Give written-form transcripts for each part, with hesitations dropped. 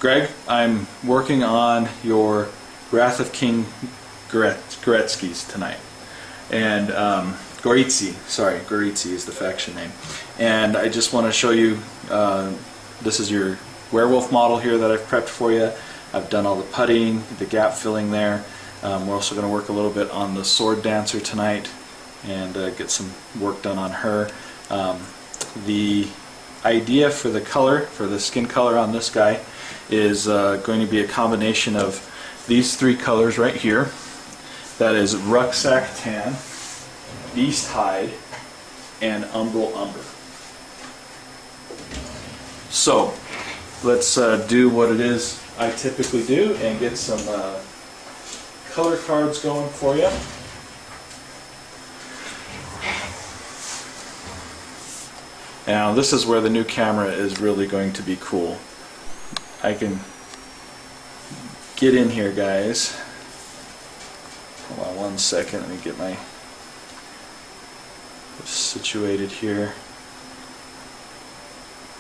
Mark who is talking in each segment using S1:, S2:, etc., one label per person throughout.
S1: Greg, I'm working on your Wrath of King Goritsis tonight. And Goritsi, sorry, Goritsi is the faction name. And I just want to show you, this is your werewolf model here that I've prepped for you. I've done all the putting, the gap filling there. We're also going to work a little bit on the sword dancer tonight and get some work done on her. The idea for the color, for the skin color on this guy, is going to be a combination of these three colors right here. That is rucksack tan, beast hide, and umbral umber. So let's do what it is I typically do and get some color cards going for you. Now this is where the new camera is really going to be cool. I can get in here, guys. Hold on one second, let me get my situated here.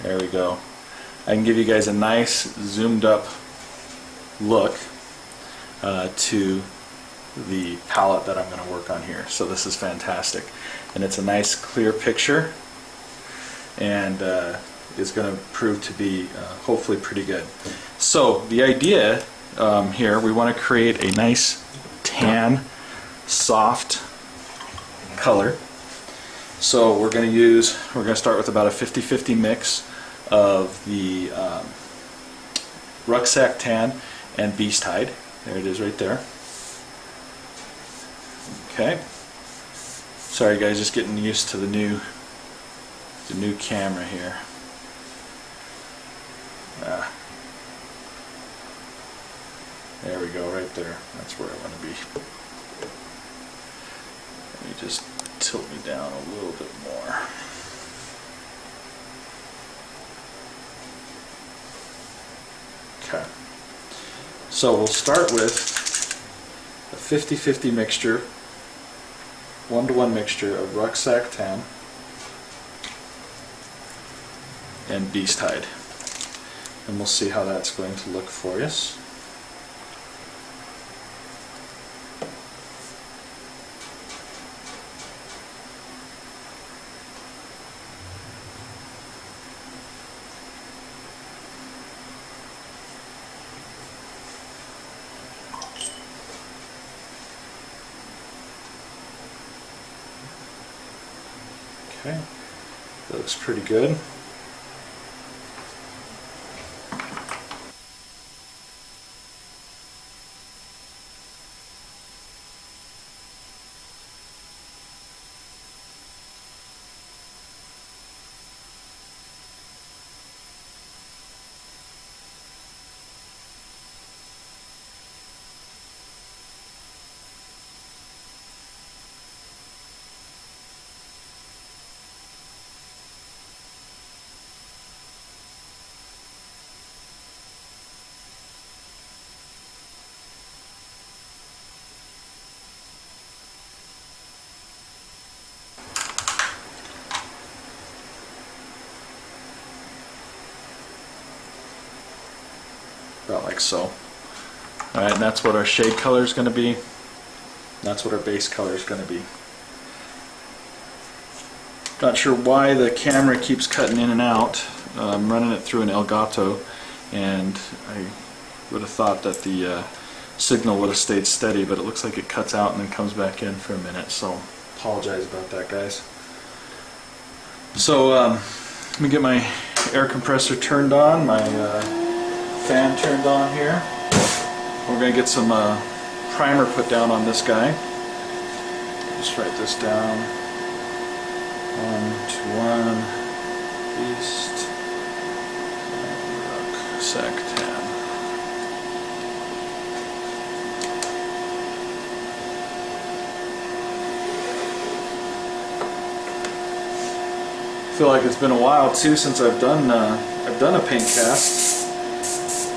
S1: There we go. I can give you guys a nice zoomed up look to the palette that I'm going to work on here. So this is fantastic, and it's a nice clear picture, and is going to prove to be hopefully pretty good. So the idea here, we want to create a nice tan soft color. So we're going to start with about a 50-50 mix of the rucksack tan and beast hide. There it is right there. Okay. Sorry guys, just getting used to the new camera here. There we go, right there. That's where I want to be. Let me just tilt me down a little bit more. Okay. So we'll start with a 50-50 mixture, 1-to-1 mixture of rucksack tan and beast hide. And we'll see how that's going to look for us. Okay, that looks pretty good. About like so. Alright, and that's what our shade color is going to be. That's what our base color is going to be. Not sure why the camera keeps cutting in and out. I'm running it through an Elgato, and I would have thought that the signal would have stayed steady, but it looks like it cuts out and then comes back in for a minute, so apologize about that, guys. So let me get my air compressor turned on, my fan turned on here. We're going to get some primer put down on this guy. Just write this down. 1-to-1 beast rucksack tan. I feel like it's been a while too since I've done a PaintCast.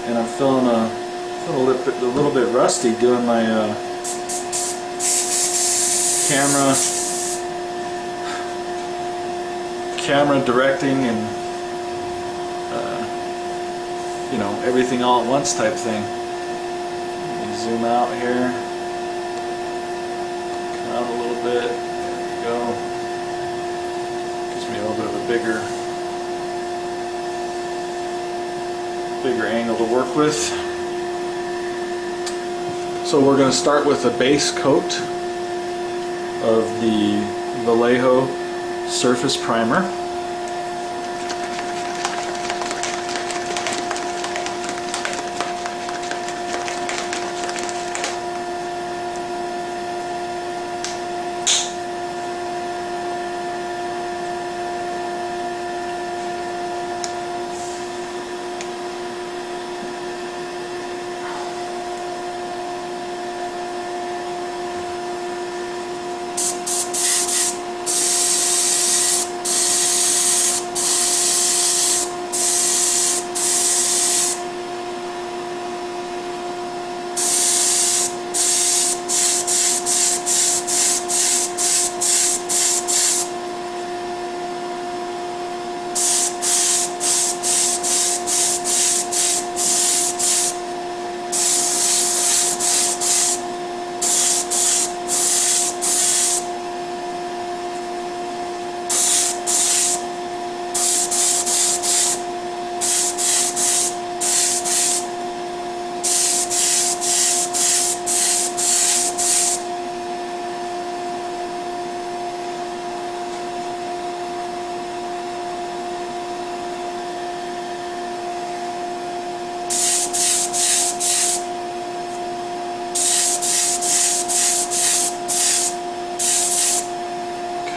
S1: And I'm feeling a little bit rusty doing my camera directing and you know, everything all at once type thing. Let me zoom out here. Come out a little bit. There we go. Gives me a little bit of a bigger angle to work with. So we're going to start with a base coat of the Vallejo surface primer.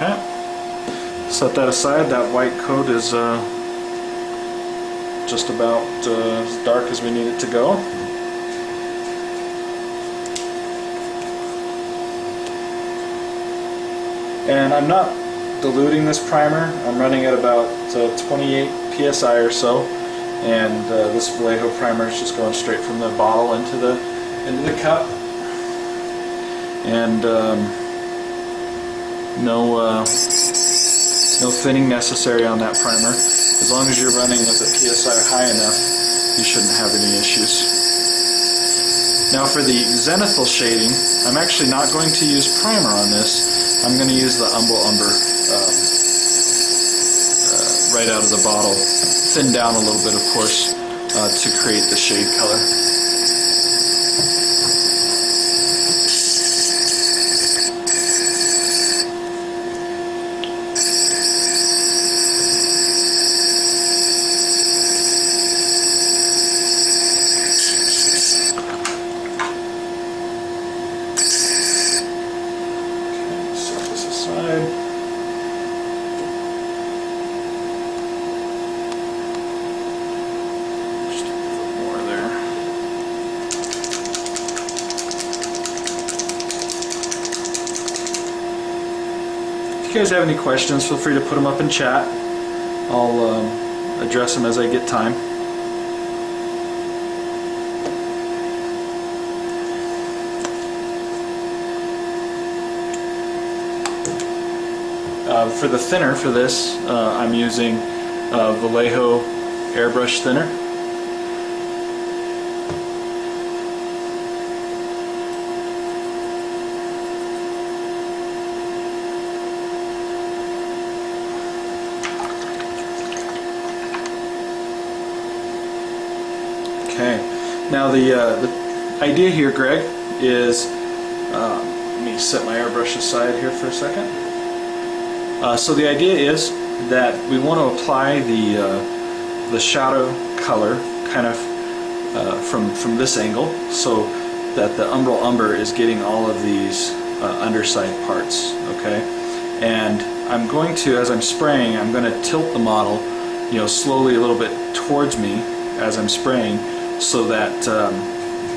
S1: Okay, set that aside. That white coat is just about as dark as we need it to go. And I'm not diluting this primer. I'm running at about 28 psi or so, and this Vallejo primer is just going straight from the bottle into the cup. And no thinning necessary on that primer. As long as you're running with a PSI high enough, you shouldn't have any issues. Now for the zenithal shading, I'm actually not going to use primer on this. I'm going to use the umber right out of the bottle, thinned down a little bit, of course, to create the shade color. If you guys have any questions, feel free to put them up in chat. I'll address them as I get time. For the thinner for this, I'm using Vallejo airbrush thinner. Okay, now the idea here, Greg, is, let me set my airbrush aside here for a second. So the idea is that we want to apply the shadow color kind of from this angle, so that the umbral umber is getting all of these underside parts, okay? And I'm going to, as I'm spraying, I'm going to tilt the model, you know, slowly a little bit towards me as I'm spraying, so that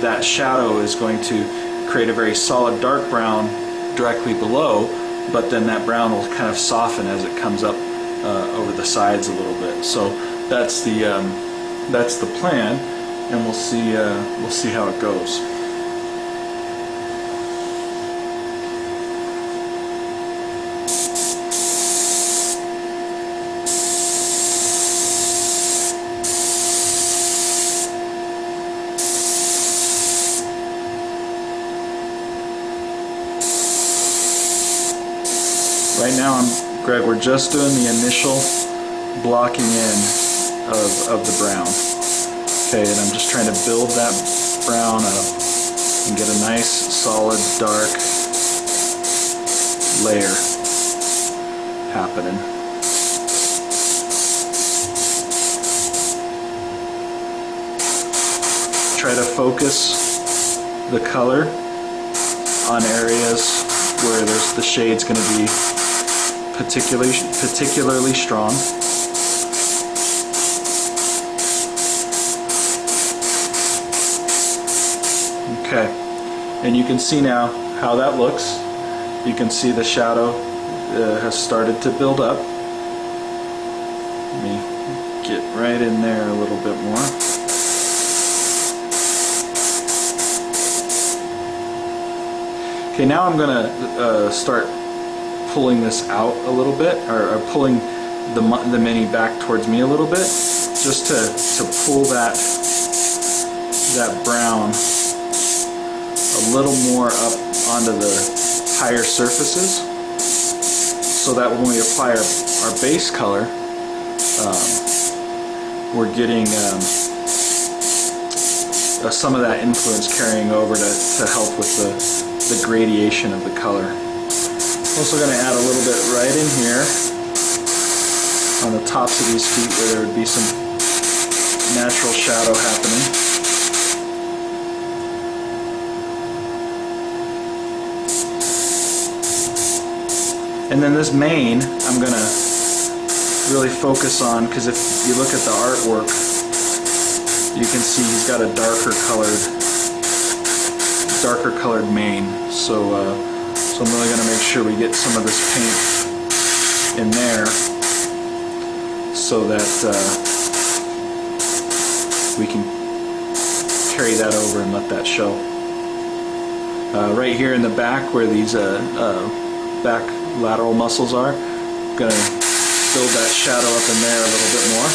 S1: that shadow is going to create a very solid dark brown directly below, but then that brown will kind of soften as it comes up over the sides a little bit. So that's the plan, and we'll see how it goes. Right now, Greg, we're just doing the initial blocking in of the brown. Okay, and I'm just trying to build that brown up and get a nice, solid, dark layer happening. Try to focus the color on areas where the shade's going to be particularly strong. Okay, and you can see now how that looks. You can see the shadow has started to build up. Let me get right in there a little bit more. Okay, now I'm going to start pulling this out a little bit, or pulling the mini back towards me a little bit, just to pull that brown a little more up onto the higher surfaces, so that when we apply our base color, we're getting some of that influence carrying over to help with the gradation of the color. Also going to add a little bit right in here on the tops of these feet where there would be some natural shadow happening. And then this mane, I'm going to really focus on, because if you look at the artwork, you can see he's got a darker colored mane. So I'm really going to make sure we get some of this paint in there, so that we can carry that over and let that show. Right here in the back, where these back lateral muscles are, I'm going to build that shadow up in there a little bit more.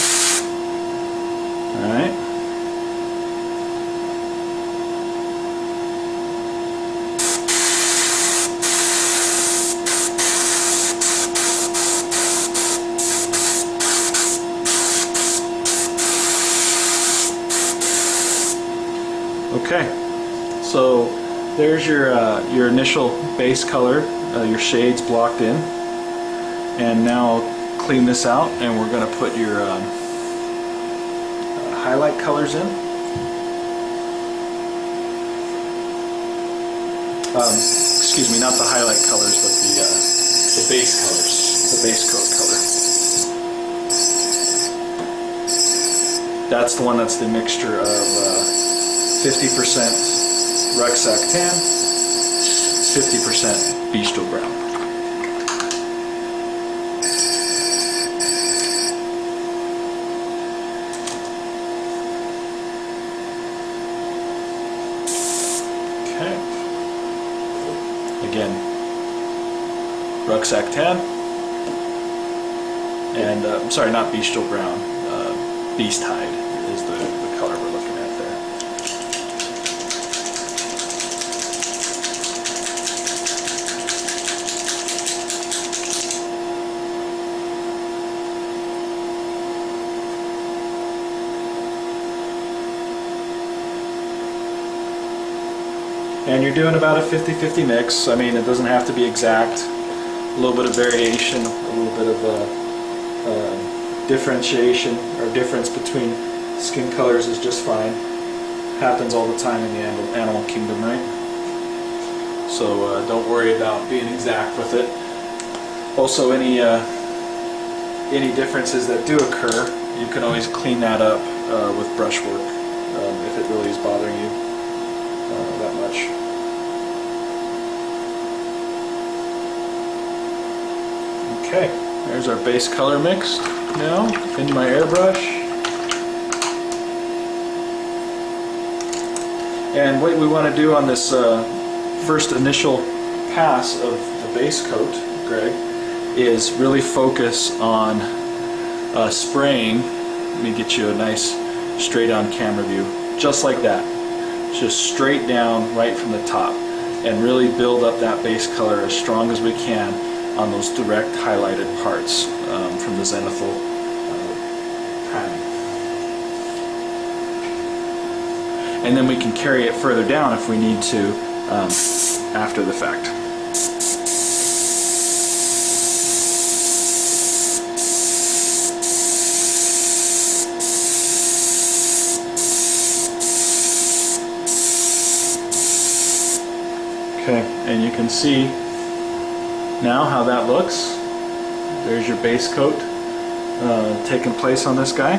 S1: Alright. Okay, so there's your initial base color, your shades blocked in, and now I'll clean this out, and we're going to put your highlight colors in. Excuse me, not the highlight colors, but the base colors, the base coat color. That's the one that's the mixture of 50% rucksack tan, 50% bistro brown. Okay. Again, rucksack tan, and I'm sorry, not bistro brown. Beast hide is the color we're looking at there. And you're doing about a 50-50 mix. I mean, it doesn't have to be exact. A little bit of variation, a little bit of differentiation or difference between skin colors is just fine. Happens all the time in the animal kingdom, right? So don't worry about being exact with it. Also, any differences that do occur, you can always clean that up with brushwork if it really is bothering you that much. Okay, there's our base color mixed now in my airbrush. And what we want to do on this first initial pass of the base coat, Greg, is really focus on spraying. Let me get you a nice straight on camera view, just like that. Just straight down right from the top, and really build up that base color as strong as we can on those direct highlighted parts from the zenithal pattern. And then we can carry it further down if we need to after the fact. Okay, and you can see now how that looks. There's your base coat taking place on this guy.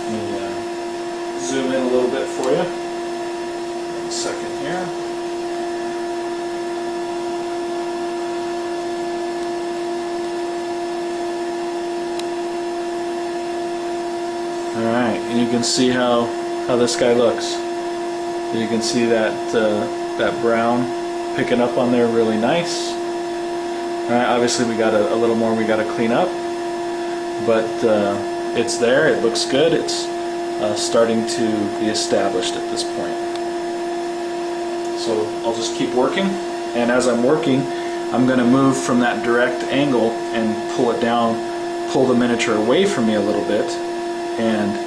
S1: Let me zoom in a little bit for you. 1 second here. Alright, and you can see how this guy looks. You can see that brown picking up on there really nice. Alright, obviously we got a little more we got to clean up, but it's there, it looks good, it's starting to be established at this point. So I'll just keep working, and as I'm working I'm going to move from that direct angle and pull it down, pull the miniature away from me a little bit, and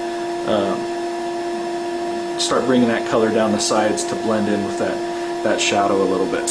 S1: start bringing that color down the sides to blend in with that shadow a little bit.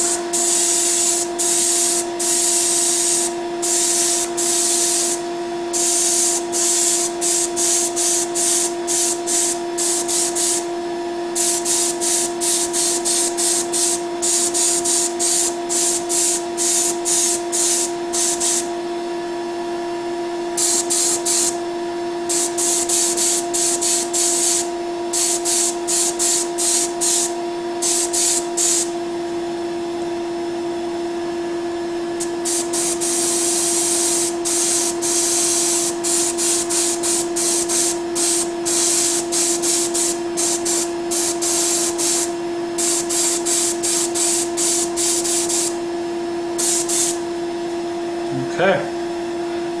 S1: Okay,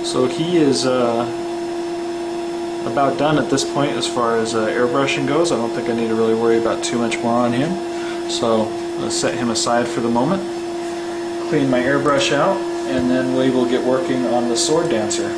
S1: so he is about done at this point as far as airbrushing goes. I don't think I need to really worry about too much more on him. So I'll set him aside for the moment, clean my airbrush out, and then we will get working on the sword dancer.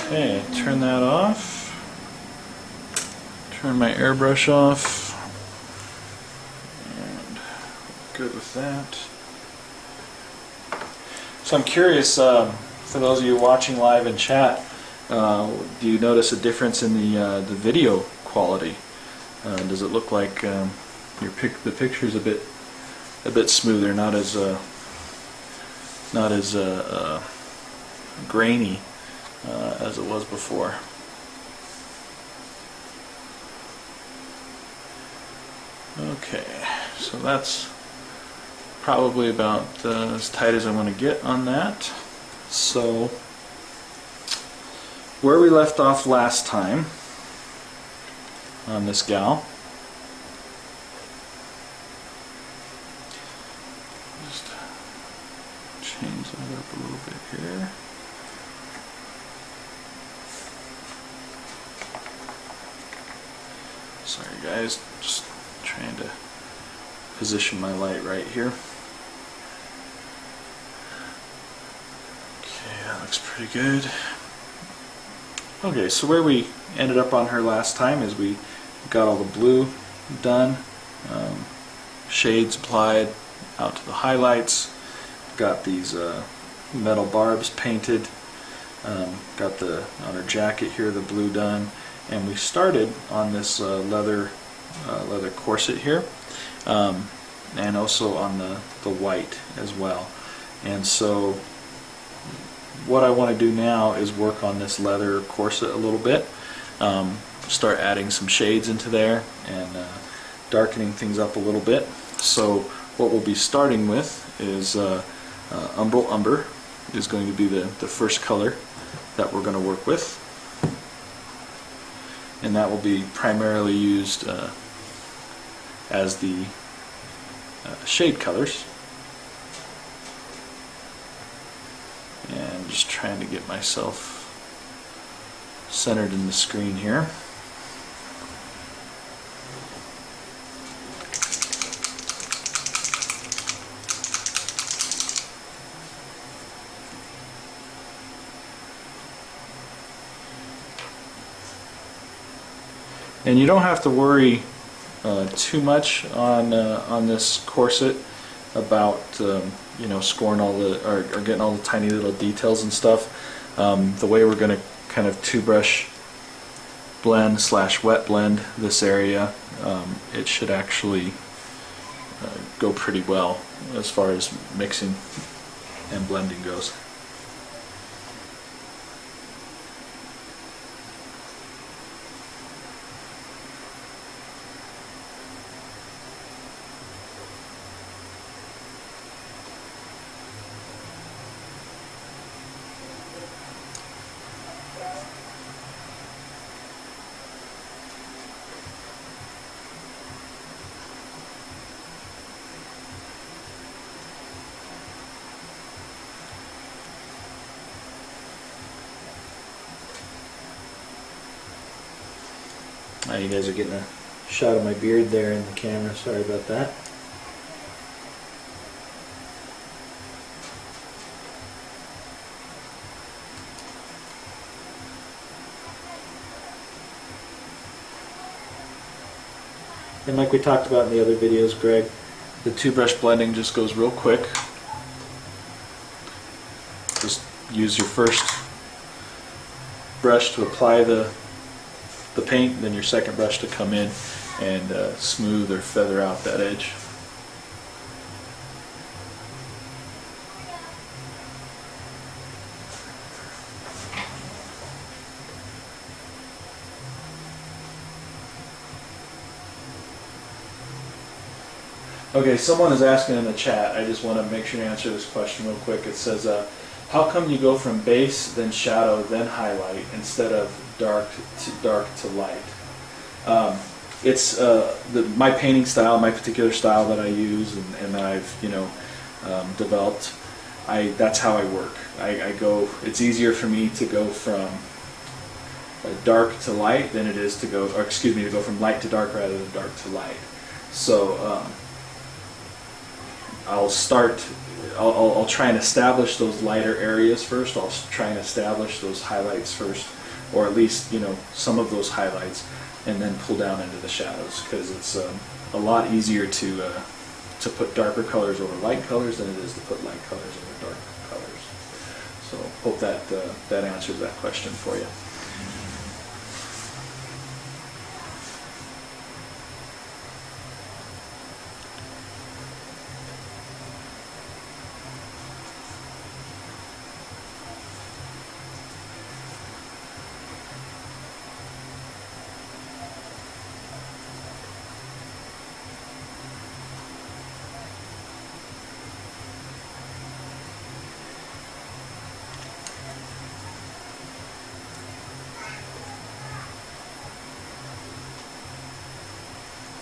S1: Okay, turn that off. Turn my airbrush off. And good with that. So I'm curious, for those of you watching live in chat, do you notice a difference in the video quality? Does it look like the picture's a bit smoother, not as grainy as it was before? Okay, so that's probably about as tight as I want to get on that. So where we left off last time on this gal, just change that up a little bit here. Sorry guys, just trying to position my light right here. Okay, that looks pretty good. Okay, so where we ended up on her last time is we got all the blue done, shades applied out to the highlights, got these metal barbs painted, got on her jacket here the blue done, and we started on this leather corset here, and also on the white as well. And so what I want to do now is work on this leather corset a little bit. Start adding some shades into there and darkening things up a little bit. So what we'll be starting with is Umbral Umber is going to be the first color that we're going to work with. And that will be primarily used as the shade colors. And just trying to get myself centered in the screen here. And you don't have to worry too much on this corset about you know, scoring all the or getting all the tiny little details and stuff. The way we're going to kind of two-brush blend / wet blend this area, it should actually go pretty well as far as mixing and blending goes. You guys are getting a shot of my beard there in the camera, sorry about that. And like we talked about in the other videos, Greg, the two-brush blending just goes real quick. Just use your first brush to apply the paint, then your second brush to come in and smooth or feather out that edge. Okay, someone is asking in the chat, I just want to make sure to answer this question real quick. It says, how come you go from base, then shadow, then highlight, instead of dark to light? It's my painting style, my particular style that I use and that I've developed. That's how I work. I go. It's easier for me to go from dark to light than it is to go, or excuse me, to go from light to dark rather than dark to light. So I'll try and establish those lighter areas first. I'll try and establish those highlights first, or at least some of those highlights, and then pull down into the shadows, because it's a lot easier to put darker colors over light colors than it is to put light colors over dark colors. So hope that answers that question for you.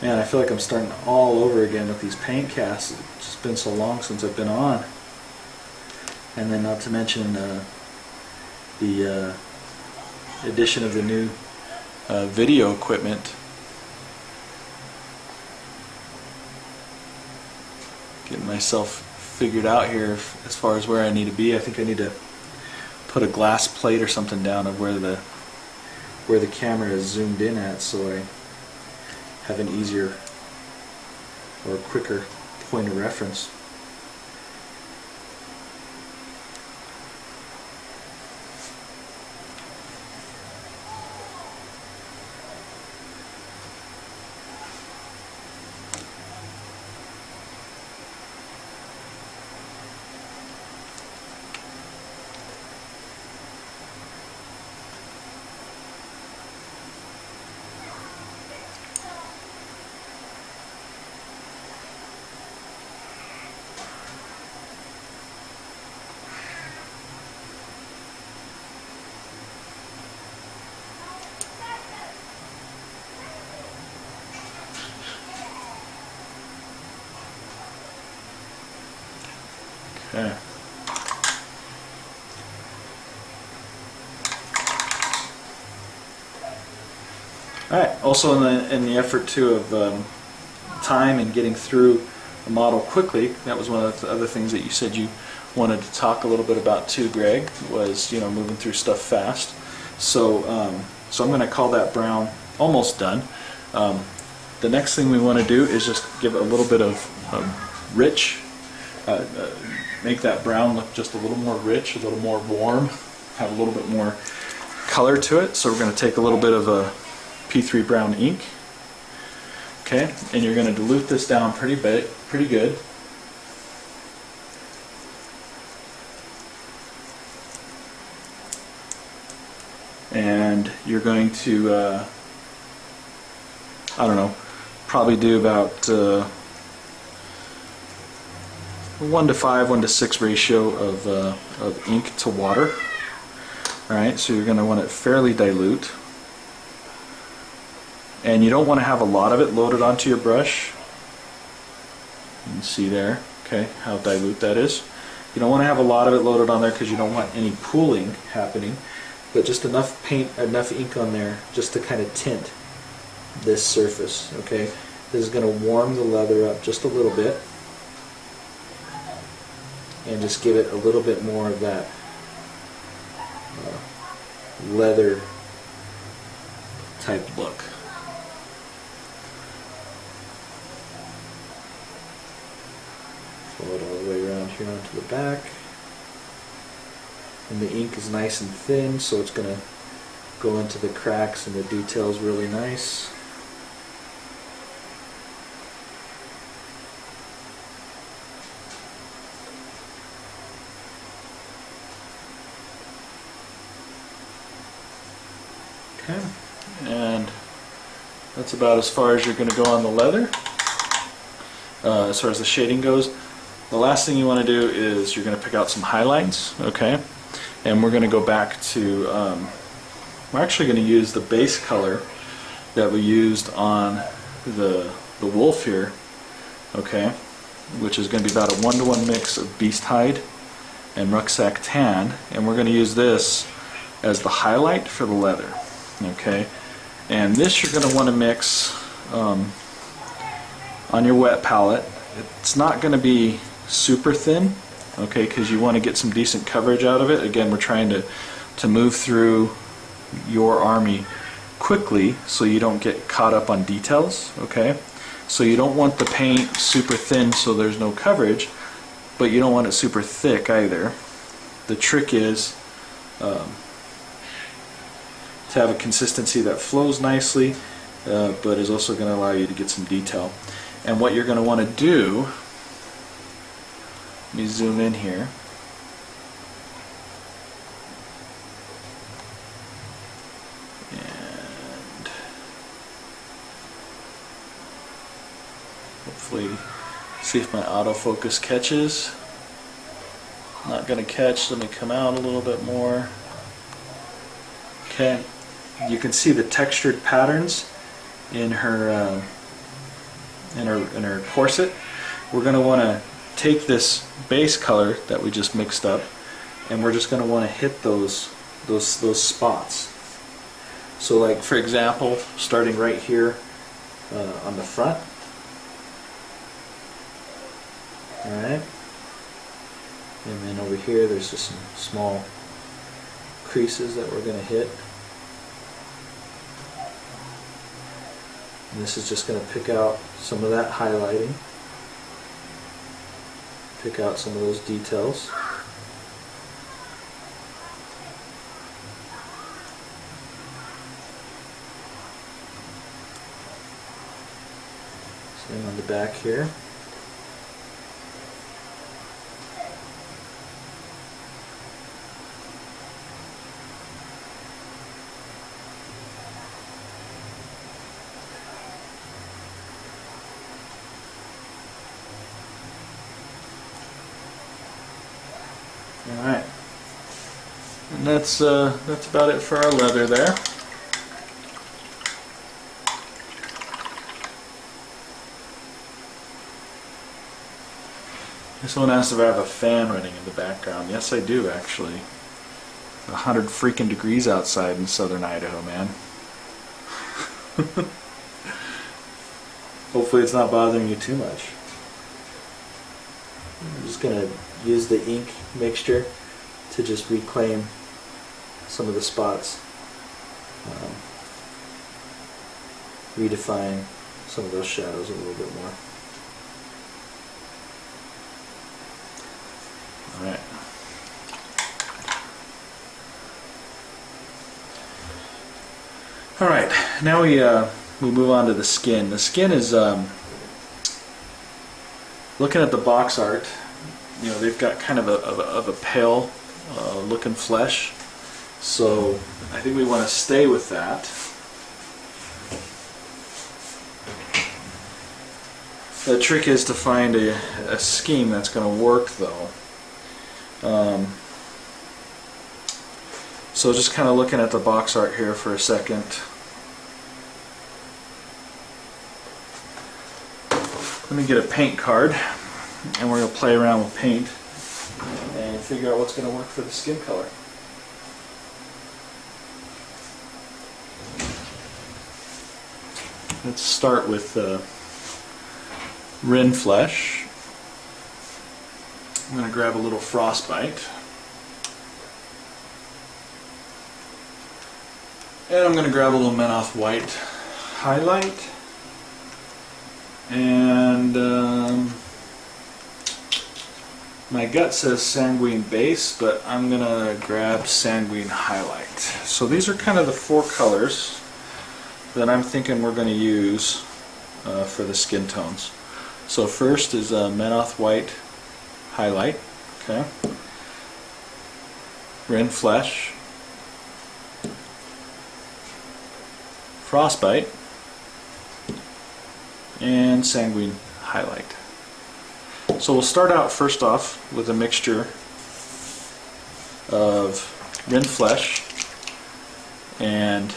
S1: Man, I feel like I'm starting all over again with these PaintCasts. It's just been so long since I've been on. And then not to mention the addition of the new video equipment. Getting myself figured out here as far as where I need to be. I think I need to put a glass plate or something down of where the camera is zoomed in at, so I have an easier or quicker point of reference. Okay. Alright, also in the effort too of time and getting through a model quickly, that was one of the other things that you said you wanted to talk a little bit about too, Greg, was moving through stuff fast. So so I'm going to call that brown almost done. The next thing we want to do is just give it a little bit of rich, make that brown look just a little more rich, a little more warm, have a little bit more color to it. So we're going to take a little bit of a P3 brown ink, okay, and you're going to dilute this down pretty good. And you're going to, I don't know, probably do about 1 to 5, 1 to 6 ratio of ink to water. Alright, so you're going to want it fairly dilute. And you don't want to have a lot of it loaded onto your brush. You can see there, okay, how dilute that is. You don't want to have a lot of it loaded on there because you don't want any pooling happening, but just enough paint, enough ink on there just to kind of tint this surface, okay? This is going to warm the leather up just a little bit and just give it a little bit more of that leather type look. Follow it all the way around here onto the back. And the ink is nice and thin, so it's going to go into the cracks and the details really nice. Okay, and that's about as far as you're going to go on the leather. As far as the shading goes, the last thing you want to do is you're going to pick out some highlights, okay? And we're going to go back to, we're actually going to use the base color that we used on the wolf here, okay? Which is going to be about a 1-to-1 mix of beast hide and rucksack tan, and we're going to use this as the highlight for the leather, okay? And this you're going to want to mix on your wet palette. It's not going to be super thin, okay, because you want to get some decent coverage out of it. Again, we're trying to move through your army quickly so you don't get caught up on details, okay? So you don't want the paint super thin so there's no coverage, but you don't want it super thick either. The trick is to have a consistency that flows nicely, but is also going to allow you to get some detail. And what you're going to want to do, let me zoom in here. And hopefully see if my autofocus catches. Not going to catch. Let me come out a little bit more. Okay. You can see the textured patterns in her in her corset. We're going to want to take this base color that we just mixed up, and we're just going to want to hit those spots. So, like for example, starting right here on the front. All right, and then over here, there's just some small creases that we're going to hit. And this is just going to pick out some of that highlighting, pick out some of those details. Same on the back here. Alright, and that's about it for our leather there. Someone asked if I have a fan running in the background. Yes, I do, actually. 100 freaking degrees outside in southern Idaho, man. Hopefully it's not bothering you too much. I'm just going to use the ink mixture to just reclaim some of the spots. Redefine some of those shadows a little bit more. Alright. Alright, now we move on to the skin. The skin is, looking at the box art, you know, they've got kind of a pale looking flesh, so I think we want to stay with that. The trick is to find a scheme that's going to work, though. So just kind of looking at the box art here for a second. Let me get a paint card, and we're going to play around with paint and figure out what's going to work for the skin color. Let's start with Rin Flesh. I'm going to grab a little Frostbite. And I'm going to grab a little Menoth White highlight. And my gut says Sanguine Base, but I'm going to grab Sanguine Highlight. So these are kind of the four colors that I'm thinking we're going to use for the skin tones. So first is Menoth White highlight, okay. Rin Flesh, Frostbite, and Sanguine highlight. So we'll start out first off with a mixture of Rin Flesh and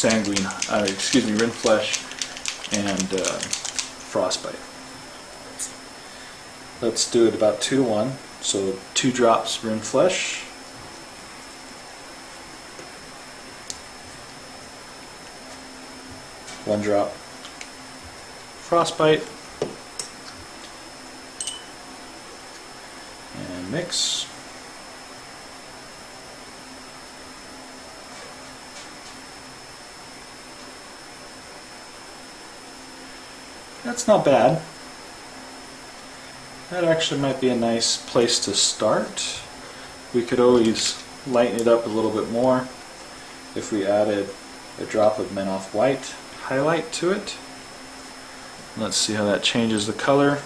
S1: Rin Flesh and Frostbite. Let's do it about 2 to 1. So 2 drops Rin Flesh, 1 drop Frostbite, and mix. That's not bad. That actually might be a nice place to start. We could always lighten it up a little bit more if we added a drop of Menoth White highlight to it. Let's see how that changes the color.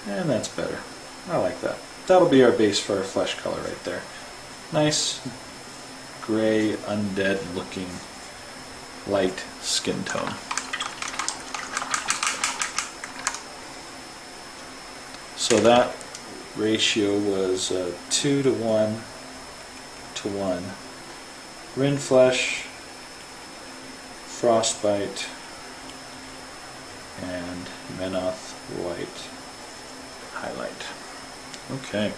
S1: And that's better. I like that. That'll be our base for our flesh color right there. Nice gray, undead looking light skin tone. So that ratio was 2 to 1 to 1. Rin Flesh, Frostbite, and Menoth White highlight. Okay,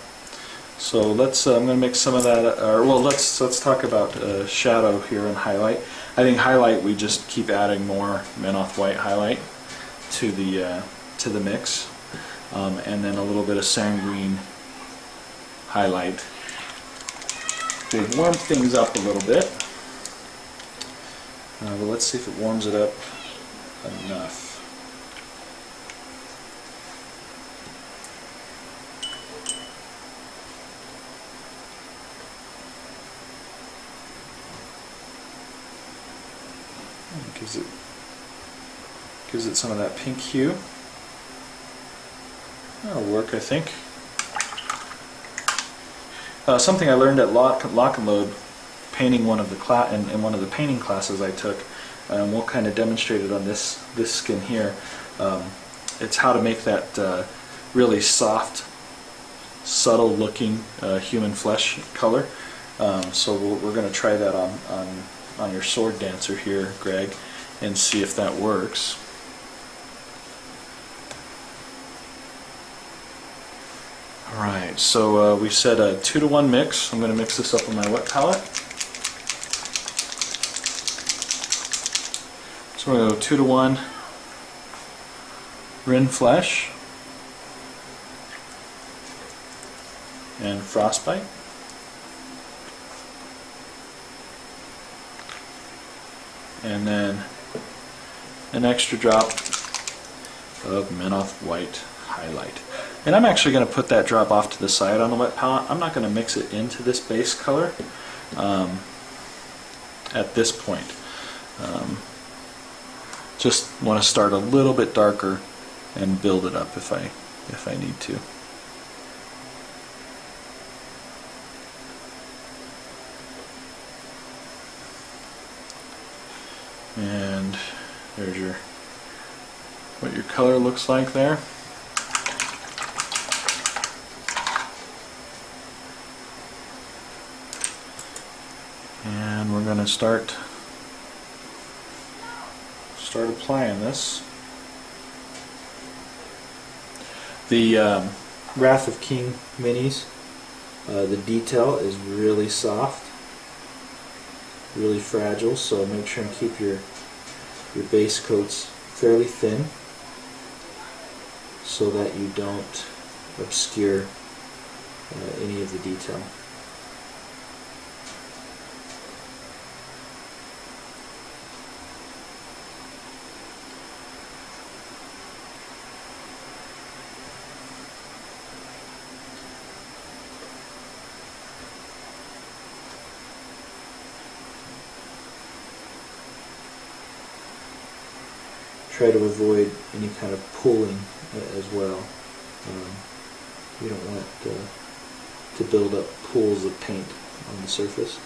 S1: so let's. I'm going to mix some of that. Let's talk about shadow here and highlight. I think highlight, we just keep adding more Menoth White highlight to the mix, and then a little bit of Sanguine highlight. They warm things up a little bit, but let's see if it warms it up enough. Gives it some of that pink hue. That'll work, I think. Something I learned at Lock and Load, painting one of the in one of the painting classes I took. We'll kind of demonstrate it on this skin here. It's how to make that really soft, subtle looking human flesh color. So we're going to try that on your sword dancer here, Greg, and see if that works. Alright, so we set a 2-to-1 mix. I'm going to mix this up on my wet palette. So we're going to go 2-to-1 Rin Flesh and Frostbite. And then an extra drop of Menoth White Highlight. And I'm actually going to put that drop off to the side on the wet palette. I'm not going to mix it into this base color at this point. Just want to start a little bit darker and build it up if I need to. And there's what your color looks like there. And we're going to start applying this. The Wrath of King minis, the detail is really soft, really fragile, so make sure and keep your base coats fairly thin so that you don't obscure any of the detail. Try to avoid any kind of pooling as well. You don't want to build up pools of paint on the surface.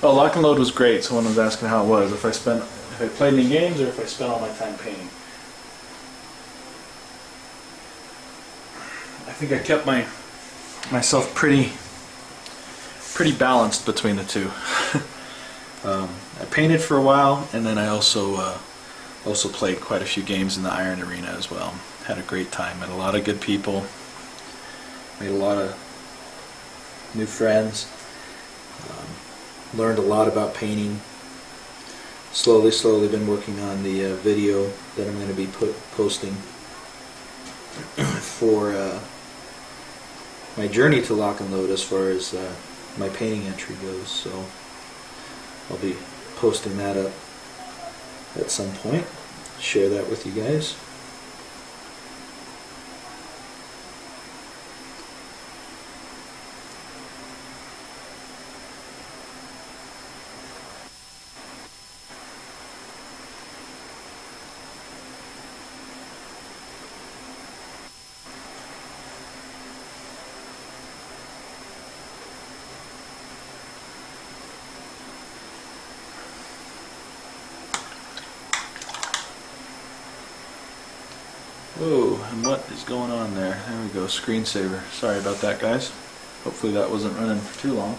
S1: Well, Lock and Load was great. Someone was asking how it was. If I played any games or if I spent all my time painting. I think I kept myself pretty balanced between the two. I painted for a while, and then I also played quite a few games in the Iron Arena as well. Had a great time. Met a lot of good people. Made a lot of new friends. Learned a lot about painting. Slowly been working on the video that I'm going to be posting for my journey to Lock and Load as far as my painting entry goes. So I'll be posting that up at some point. Share that with you guys. Whoa, and what is going on there? There we go, screensaver. Sorry about that, guys. Hopefully that wasn't running for too long.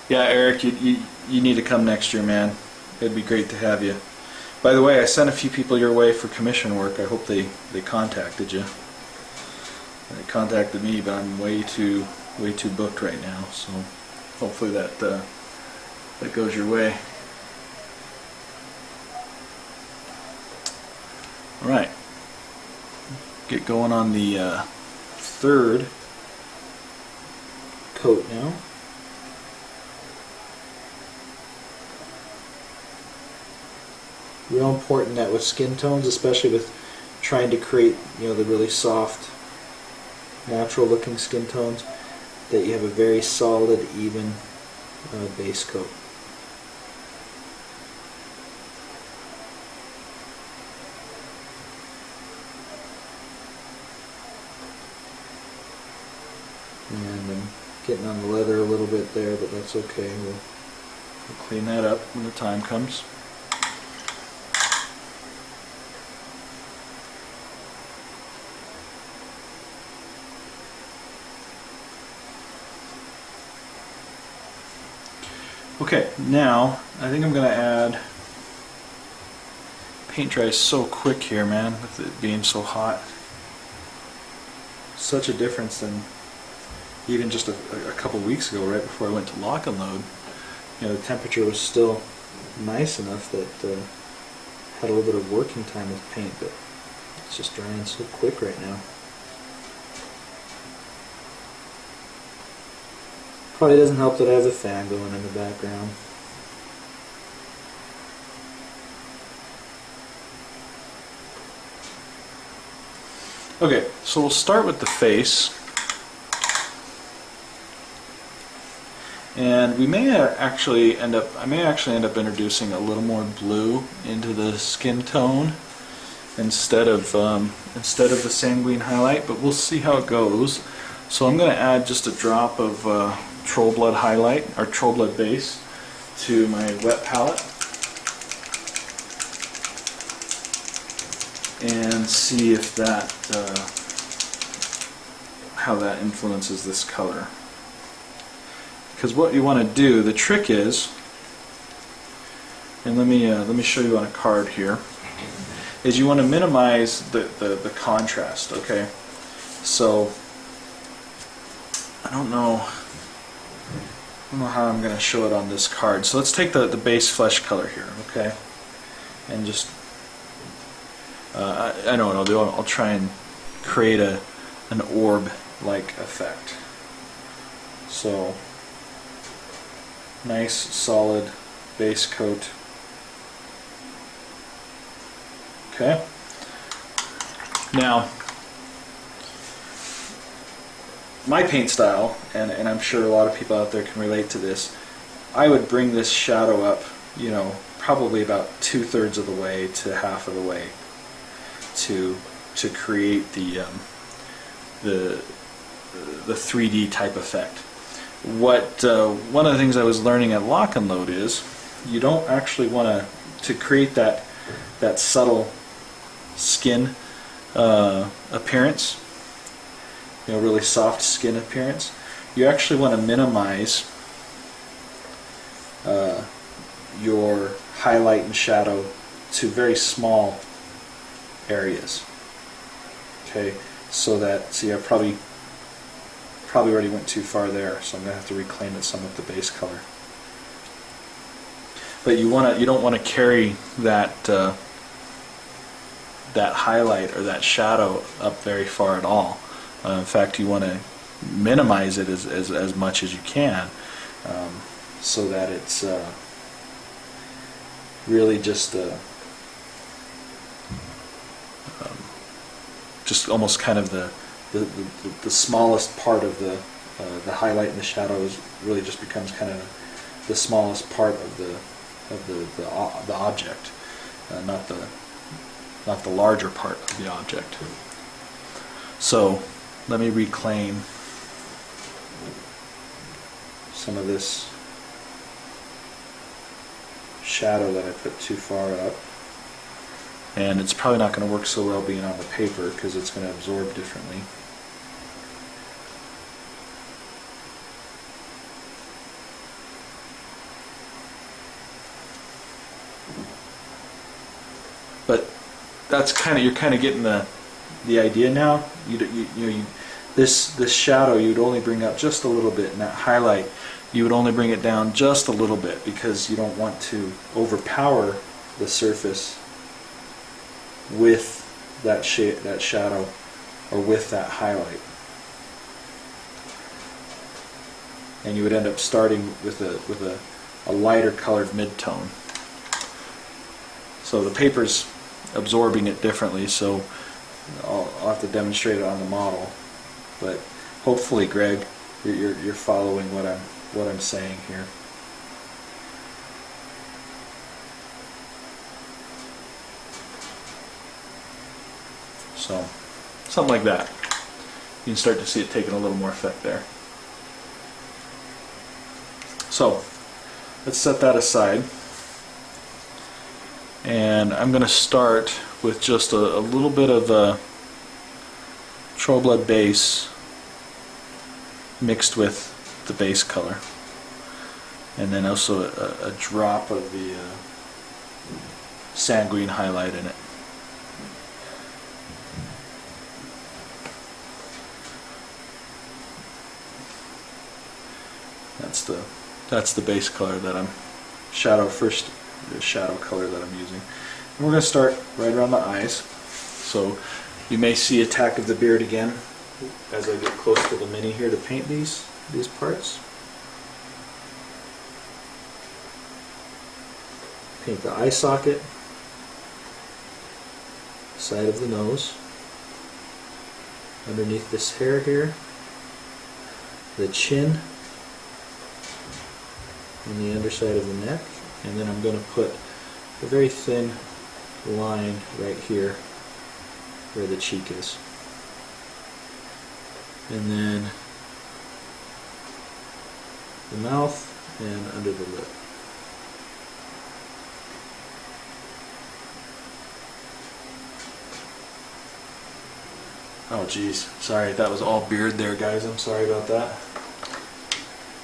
S1: Yeah, Eric, you need to come next year, man. It'd be great to have you. By the way, I sent a few people your way for commission work. I hope they contacted you. They contacted me, but I'm way too booked right now, so hopefully that goes your way. All right, get going on the third coat now. Real important that with skin tones, especially with trying to create, the really soft, natural looking skin tones, that you have a very solid, even base coat. And I'm getting on the leather a little bit there, but that's okay. We'll clean that up when the time comes. Okay, now I think I'm going to add, paint dries so quick here, man, with it being so hot. Such a difference than even just a couple weeks ago, right before I went to lock and load. You know, the temperature was still nice enough that had a little bit of working time with paint, but it's just drying so quick right now. Probably doesn't help that I have the fan going in the background. Okay, so we'll start with the face. And we may actually end up, I may actually end up introducing a little more blue into the skin tone instead of the sanguine highlight, but we'll see how it goes. So I'm going to add just a drop of Troll Blood highlight, or Troll Blood base, to my wet palette, and see if that how that influences this color. Because what you want to do, the trick is, and let me show you on a card here, is you want to minimize the contrast. Okay, so I don't know how I'm going to show it on this card. So let's take the base flesh color here, okay, and just I know what I'll do. I'll try and create an orb-like effect. So nice solid base coat. Okay. Now, my paint style, and I'm sure a lot of people out there can relate to this, I would bring this shadow up, you know, probably about 2/3 of the way to half of the way to create the 3D type effect. What one of the things I was learning at Lock and Load is you don't actually want to create that subtle skin appearance, you know, really soft skin appearance. You actually want to minimize your highlight and shadow to very small areas. Okay, so I probably already went too far there, so I'm going to have to reclaim it some with the base color. But you don't want to carry that that highlight or that shadow up very far at all. In fact, you want to minimize it as much as you can, so that it's really just almost kind of the smallest part of the highlight and the shadows really just becomes kind of the smallest part of the object, not the larger part of the object. So let me reclaim some of this shadow that I put too far up. And it's probably not going to work so well being on the paper because it's going to absorb differently. But that's you're kind of getting the idea now. This shadow you would only bring up just a little bit, and that highlight you would only bring it down just a little bit because you don't want to overpower the surface with that shadow or with that highlight. And you would end up starting with a lighter colored mid-tone. So the paper's absorbing it differently, so I'll have to demonstrate it on the model. But hopefully, Greg, you're following what I'm saying here. So, something like that. You can start to see it taking a little more effect there. So let's set that aside. And I'm going to start with just a little bit of a Troll-Blood base mixed with the base color. And then also a drop of the sanguine highlight in it. That's the base color that I'm shadow color that I'm using. And we're going to start right around the eyes. So you may see attack of the beard again as I get close to the mini here to paint these parts. Paint the eye socket, side of the nose, underneath this hair here, the chin, and the underside of the neck, and then I'm going to put a very thin line right here where the cheek is. And then the mouth and under the lip. Oh geez, sorry, that was all beard there, guys. I'm sorry about that.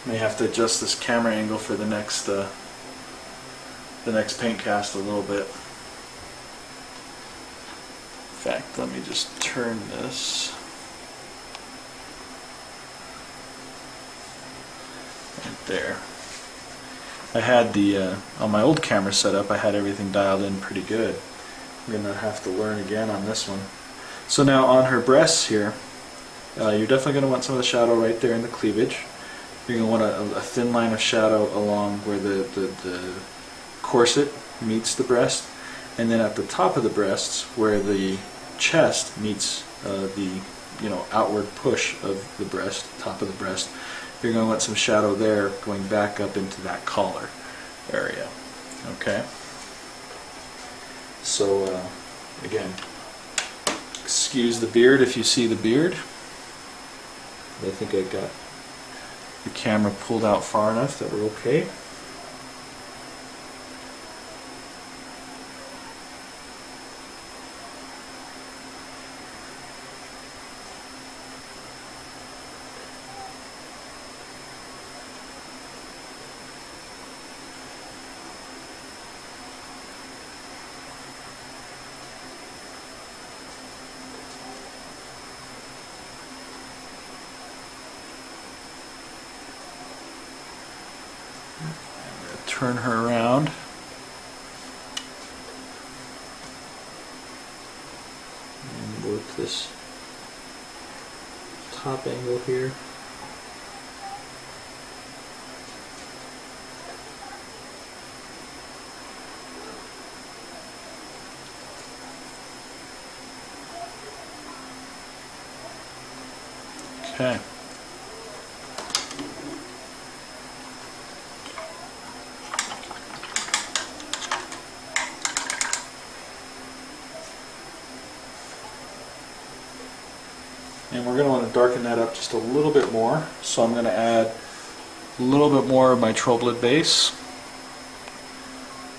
S1: May have to adjust this camera angle for the next PaintCast a little bit. In fact, let me just turn this. Right there. I had the on my old camera setup, I had everything dialed in pretty good. I'm gonna have to learn again on this one. So now on her breasts here, you're definitely going to want some of the shadow right there in the cleavage. You're going to want a thin line of shadow along where the corset meets the breast, and then at the top of the breasts where the chest meets the outward push of the breast, top of the breast. You're going to want some shadow there going back up into that collar area. Okay. So again, excuse the beard if you see the beard. I think I got the camera pulled out far enough that we're okay. Turn her around. And work this top angle here. Okay. And we're going to want to darken that up just a little bit more. So I'm going to add a little bit more of my Troll-Blood base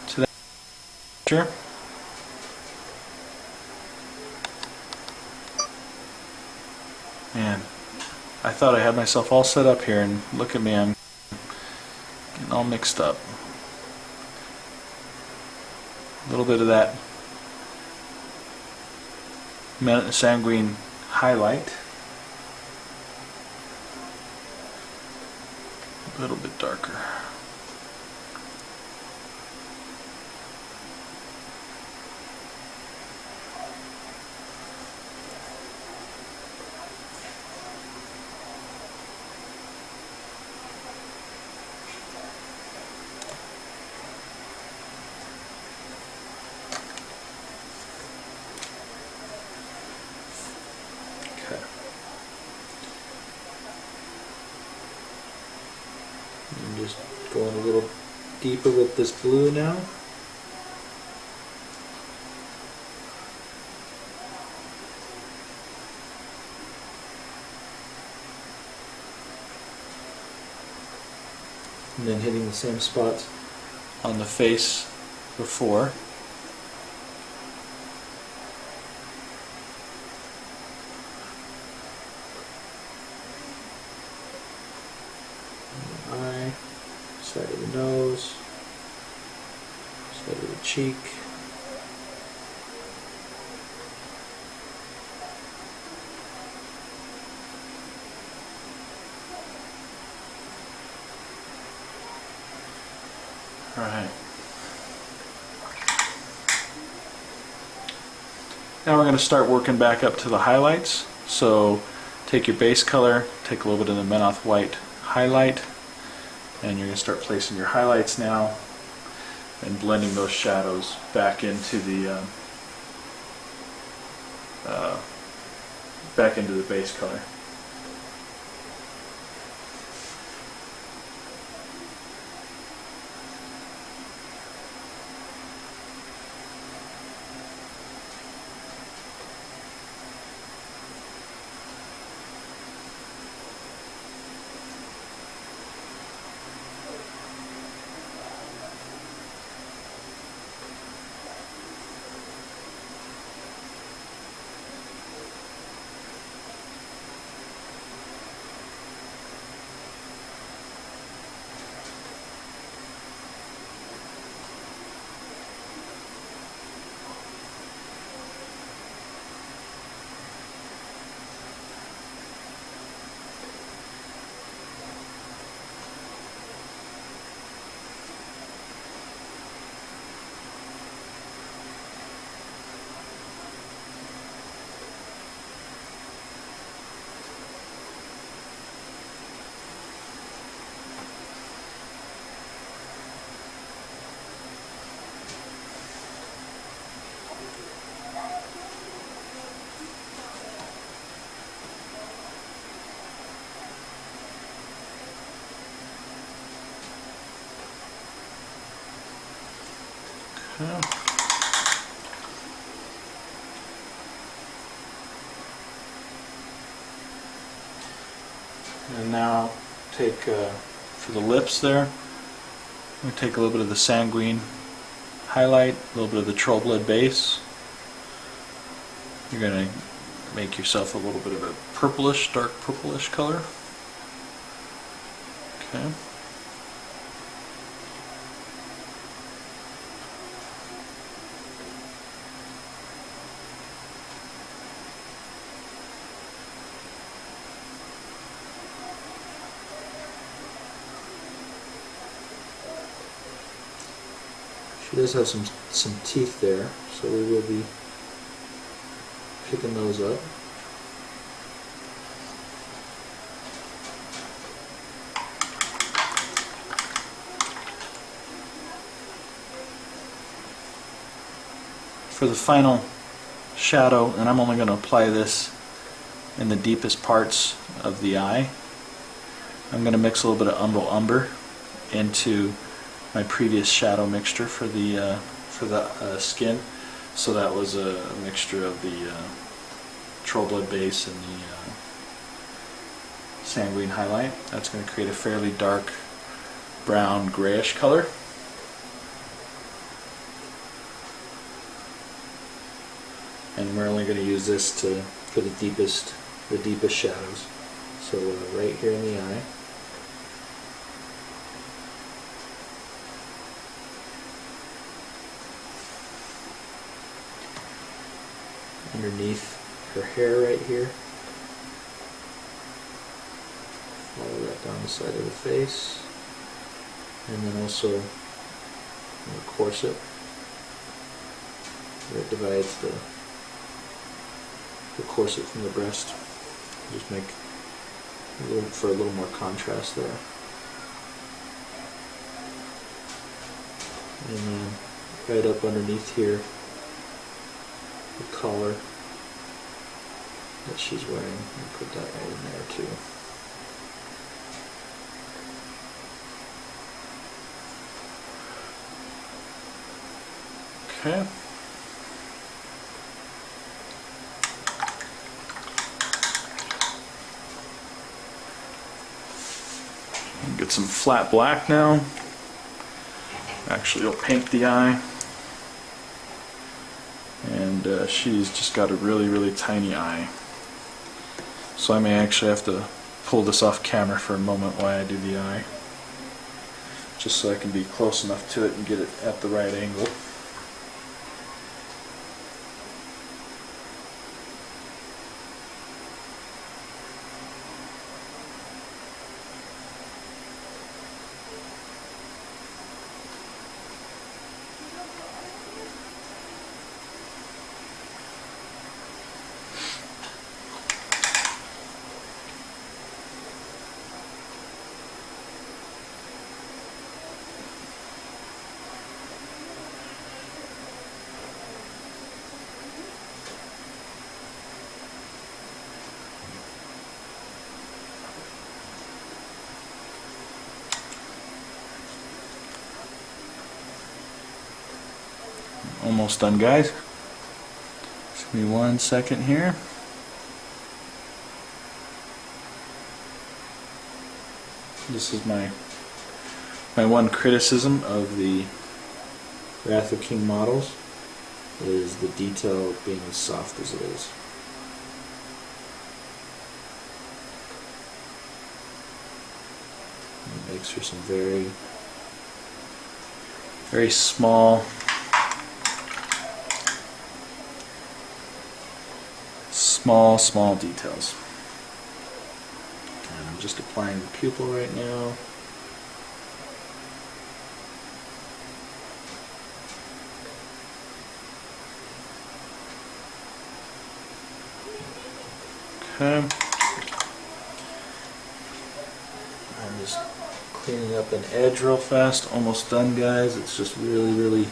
S1: to that picture. Man, I thought I had myself all set up here, and look at me, I'm getting all mixed up. A little bit of that sanguine highlight. A little bit darker. I'm just going a little deeper with this blue now. and then hitting the same spots on the face before. Eye, side of the nose, side of the cheek. Alright. Now we're going to start working back up to the highlights. So take your base color, take a little bit of the Menoth White highlight, and you're going to start placing your highlights now and blending those shadows back into the base color. Okay. And now take, for the lips there, I'm going to take a little bit of the sanguine highlight, a little bit of the troll blood base. You're going to make yourself a little bit of a purplish, dark purplish color. Okay. She does have some teeth there, so we will be picking those up. For the final shadow, and I'm only going to apply this in the deepest parts of the eye, I'm going to mix a little bit of umber into my previous shadow mixture for the skin. So that was a mixture of the troll blood base and the sanguine highlight. That's going to create a fairly dark brown grayish color. And we're only going to use this for the deepest shadows. So right here in the eye. Underneath her hair right here. Follow that down the side of the face. And then also the corset that divides the corset from the breast. Just make for a little more contrast there. And then right up underneath here, the collar that she's wearing, and put that right in there too. Okay. Get get some flat black now. Actually, I'll paint the eye. And she's just got a really tiny eye. So I may actually have to pull this off camera for a moment while I do the eye. Just so I can be close enough to it and get it at the right angle. Almost done, guys. Just give me 1 second here. This is my one criticism of the Wrath of King models, is the detail being as soft as it is. It makes for some very small details. And I'm just applying the pupil right now. Okay. I'm just cleaning up an edge real fast. Almost done, guys. It's just really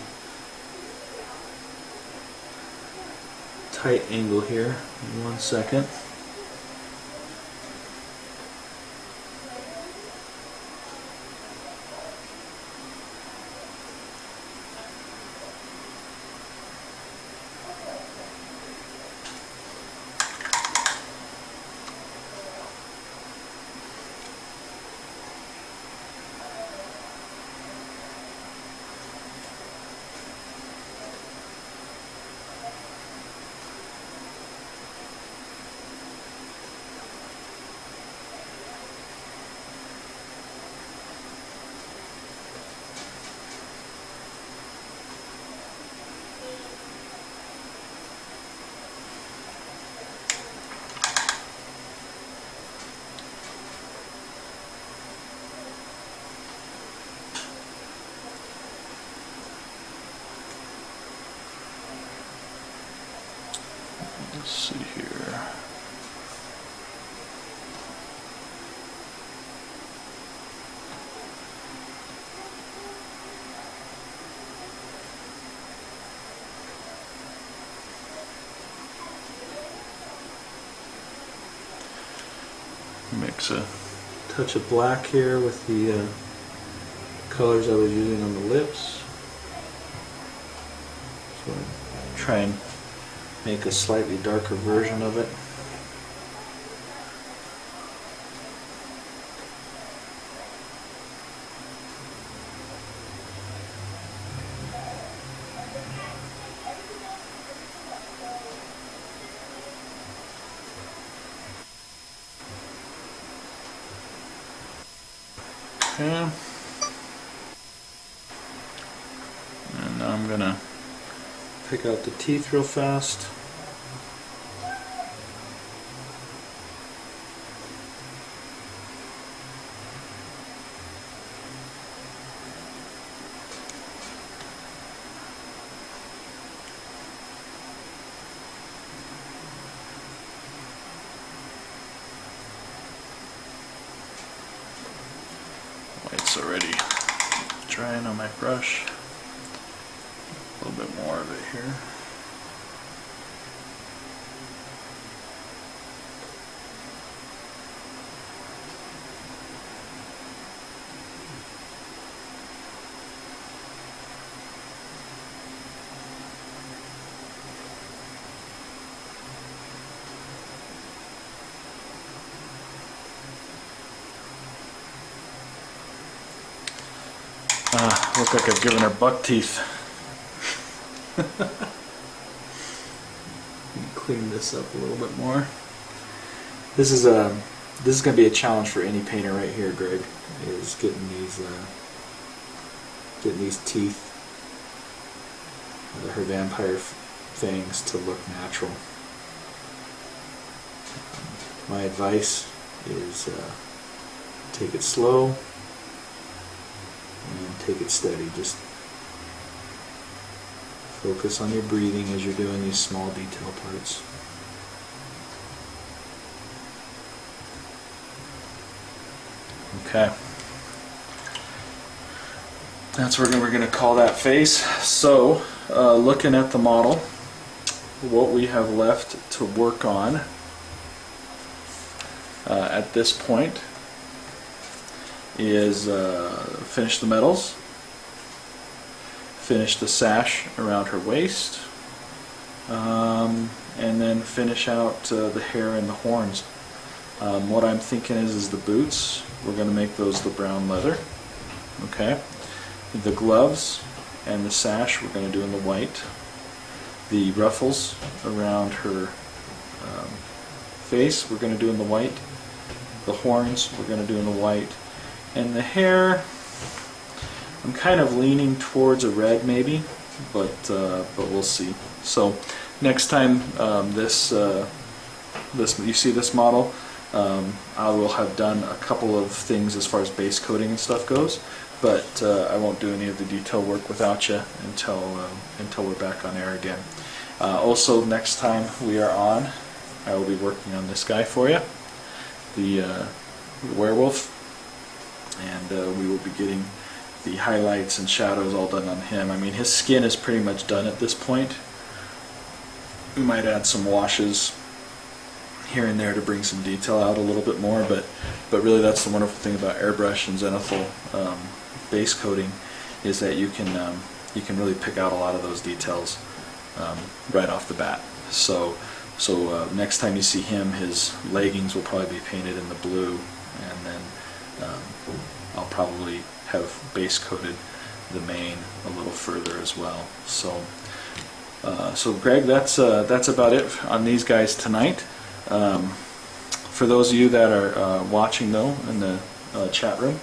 S1: tight angle here. In 1 second. Let's see here. Mix a touch of black here with the colors I was using on the lips. So try and make a slightly darker version of it. Okay. And now I'm gonna pick out the teeth real fast. White's already drying on my brush. A little bit more of it here. Look like I've given her buck teeth. Clean this up a little bit more. This is going to be a challenge for any painter right here, Greg. Is getting these teeth, her vampire fangs, to look natural. My advice is take it slow and take it steady. Just focus on your breathing as you're doing these small detail parts. Okay. That's what we're going to call that face. So, looking at the model, what we have left to work on at this point is finish the metals, finish the sash around her waist, and then finish out the hair and the horns. What I'm thinking is the boots, we're going to make those the brown leather. Okay. The gloves and the sash we're going to do in the white. The ruffles around her face we're going to do in the white. The horns we're going to do in the white. And the hair, I'm kind of leaning towards a red maybe, but we'll see. So next time you see this model, I will have done a couple of things as far as base coating and stuff goes, but I won't do any of the detail work without you until we're back on air again. Also, next time we are on, I will be working on this guy for you, the werewolf, and we will be getting the highlights and shadows all done on him. I mean, his skin is pretty much done at this point. We might add some washes here and there to bring some detail out a little bit more, but really that's the wonderful thing about airbrush and zenithal base coating, is that you can really pick out a lot of those details right off the bat. So next time you see him, his leggings will probably be painted in the blue, and then I'll probably have base coated the mane a little further as well. So Greg, that's about it on these guys tonight. For those of you that are watching though in the chat room,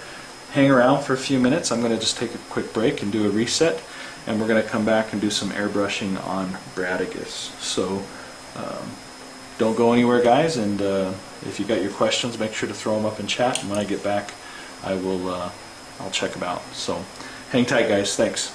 S1: hang around for a few minutes. I'm going to just take a quick break and do a reset, and we're going to come back and do some airbrushing on Bradigus. So don't go anywhere, guys, and if you got your questions, make sure to throw them up in chat, and when I get back I'll check them out. So hang tight, guys. Thanks.